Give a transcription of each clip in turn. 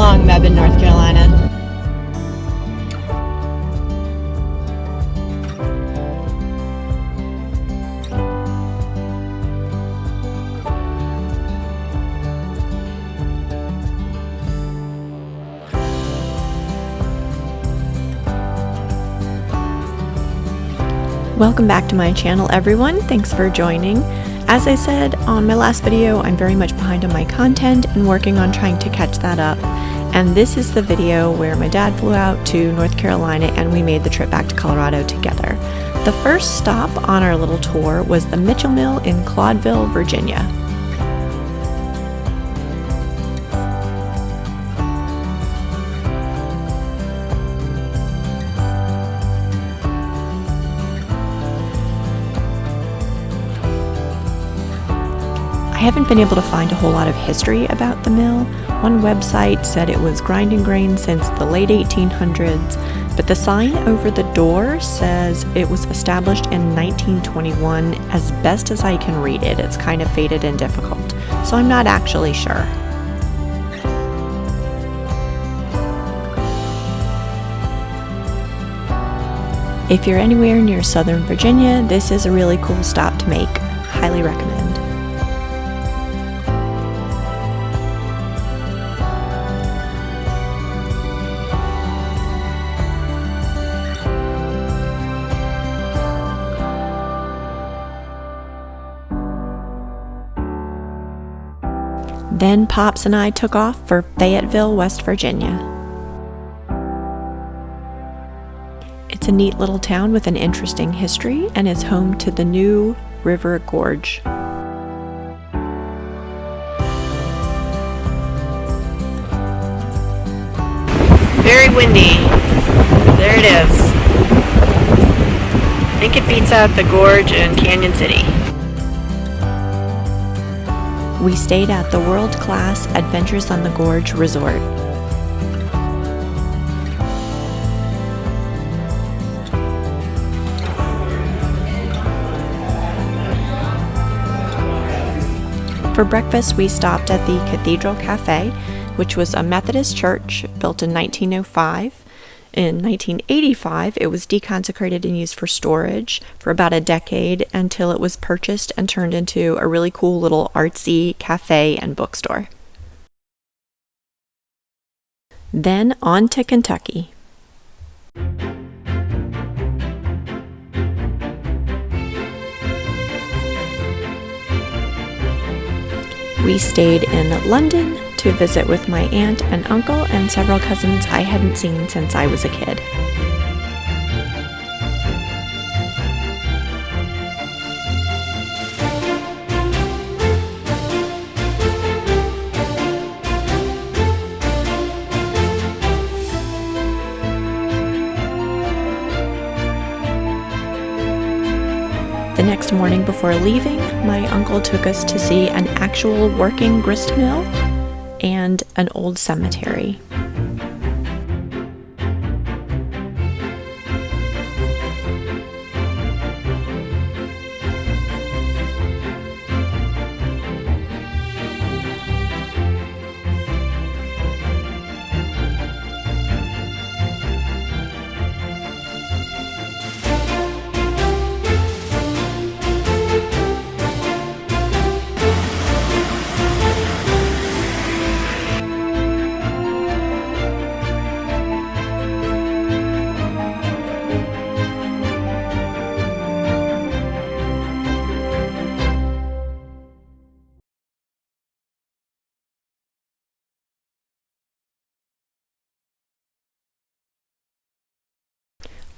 long Mebane, North Carolina. Welcome back to my channel, everyone. Thanks for joining. As I said on my last video, I'm very much behind on my content and working on trying to catch that up. And this is the video where my dad flew out to North Carolina and we made the trip back to Colorado together. The first stop on our little tour was the Mitchell Mill in Claudeville, Virginia. I haven't been able to find a whole lot of history about the mill. One website said it was grinding grain since the late 1800s, but the sign over the door says it was established in 1921. As best as I can read it, it's kind of faded and difficult, so I'm not actually sure. If you're anywhere near Southern Virginia, this is a really cool stop to make. Highly recommend. Then Pops and I took off for Fayetteville, West Virginia. It's a neat little town with an interesting history and is home to the New River Gorge. Very windy. There it is. I think it beats out the gorge in Canyon City. We stayed at the world-class Adventures on the Gorge Resort. For breakfast, we stopped at the Cathedral Cafe, which was a Methodist church built in 1905. In 1985, it was deconsecrated and used for storage for about a decade until it was purchased and turned into a really cool little artsy cafe and bookstore. Then on to Kentucky. We stayed in London to visit with my aunt and uncle and several cousins I hadn't seen since I was a kid. The next morning before leaving, my uncle took us to see an actual working grist mill and an old cemetery.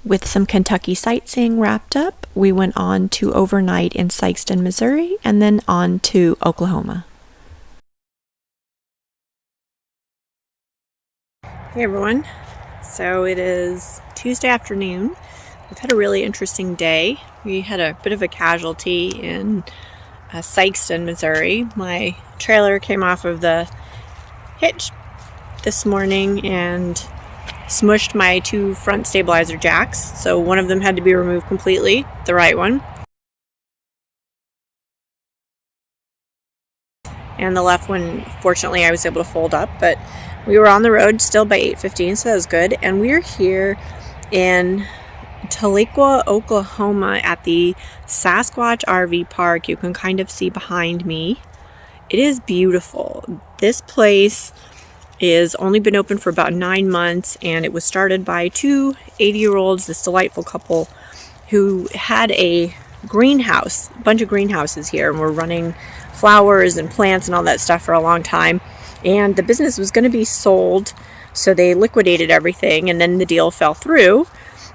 With some Kentucky sightseeing wrapped up, we went on to overnight in Sikeston, Missouri, and then on to Oklahoma. Hey everyone, so it is Tuesday afternoon. We've had a really interesting day. We had a bit of a casualty in Sikeston, Missouri. My trailer came off of the hitch this morning and smushed my two front stabilizer jacks, so one of them had to be removed completely, the right one. and the left one, fortunately, I was able to fold up, but we were on the road still by 8:15, so that was good. And we're here in Tahlequah, Oklahoma at the Sasquatch RV Park. You can kind of see behind me. It is beautiful. This place is only been open for about 9 months, and it was started by two 80-year-olds, this delightful couple who had a greenhouse, a bunch of greenhouses here, and were running flowers and plants and all that stuff for a long time. And the business was going to be sold, so they liquidated everything, and then the deal fell through.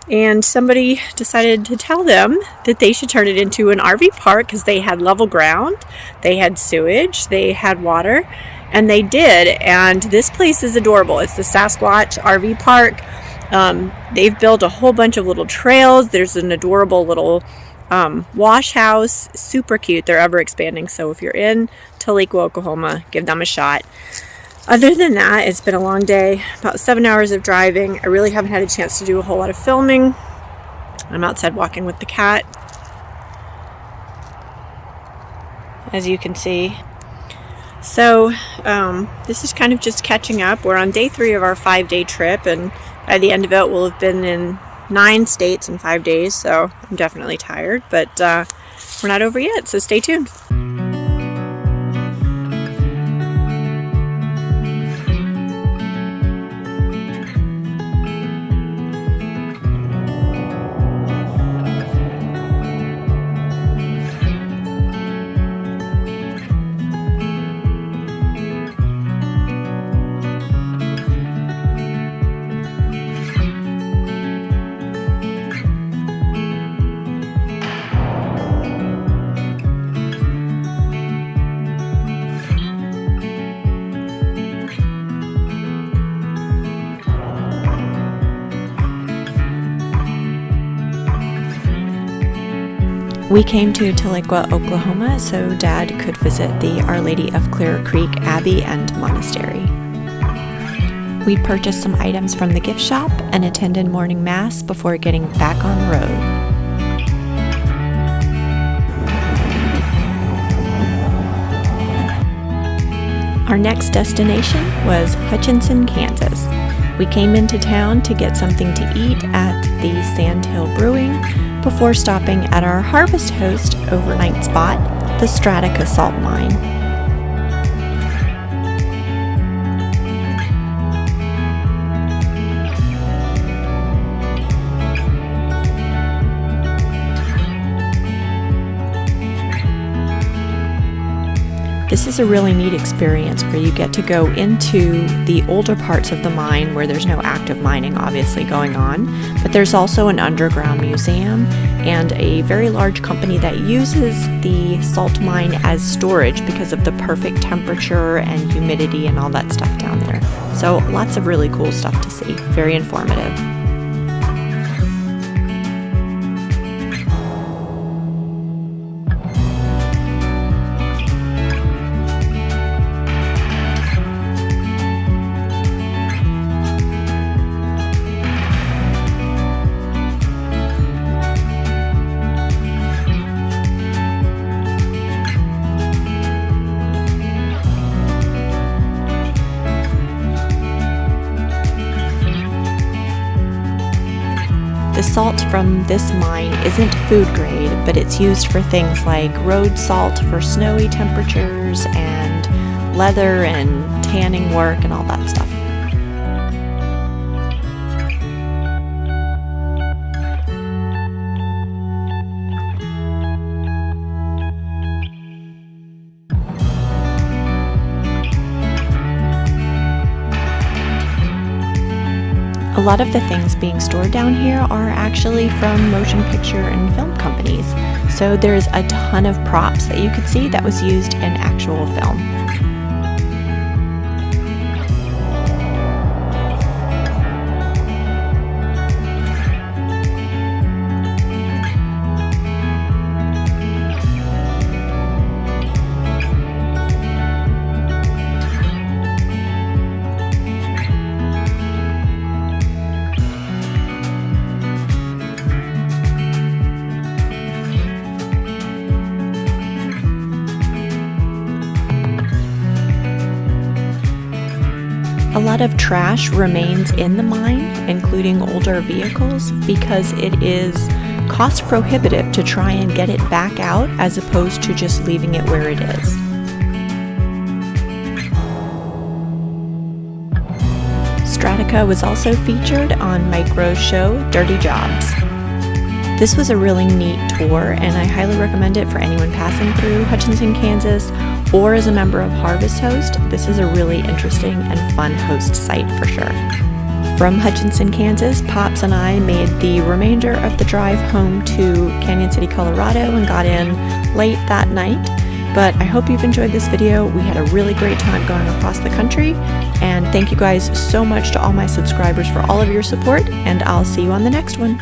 And somebody decided to tell them that they should turn it into an RV park because they had level ground, they had sewage, they had water, and they did. And this place is adorable. It's the Sasquatch RV Park. They've built a whole bunch of little trails. There's an adorable little wash house. Super cute. They're ever expanding. So if you're in Tahlequah, Oklahoma, give them a shot. Other than that, it's been a long day, about 7 hours of driving. I really haven't had a chance to do a whole lot of filming. I'm outside walking with the cat, as you can see. So this is kind of just catching up. We're on day 3 of our 5-day trip, and by the end of it, we'll have been in 9 states in 5 days, so I'm definitely tired, but we're not over yet, so stay tuned. We came to Tahlequah, Oklahoma, so Dad could visit the Our Lady of Clear Creek Abbey and Monastery. We purchased some items from the gift shop and attended morning mass before getting back on the road. Our next destination was Hutchinson, Kansas. We came into town to get something to eat at the Sandhill Brewing before stopping at our Harvest Host overnight spot, the Stratica Salt Mine. This is a really neat experience where you get to go into the older parts of the mine where there's no active mining obviously going on, but there's also an underground museum and a very large company that uses the salt mine as storage because of the perfect temperature and humidity and all that stuff down there. So lots of really cool stuff to see. Very informative. The salt from this mine isn't food grade, but it's used for things like road salt for snowy temperatures and leather and tanning work and all that stuff. A lot of the things being stored down here are actually from motion picture and film companies, so there's a ton of props that you could see that was used in actual film. A lot of trash remains in the mine, including older vehicles, because it is cost prohibitive to try and get it back out as opposed to just leaving it where it is. Stratica was also featured on Mike Rowe's show, Dirty Jobs. This was a really neat tour, and I highly recommend it for anyone passing through Hutchinson, Kansas, or as a member of Harvest Host. This is a really interesting and fun host site for sure. From Hutchinson, Kansas, Pops and I made the remainder of the drive home to Canyon City, Colorado, and got in late that night. But I hope you've enjoyed this video. We had a really great time going across the country, and thank you guys so much to all my subscribers for all of your support, and I'll see you on the next one.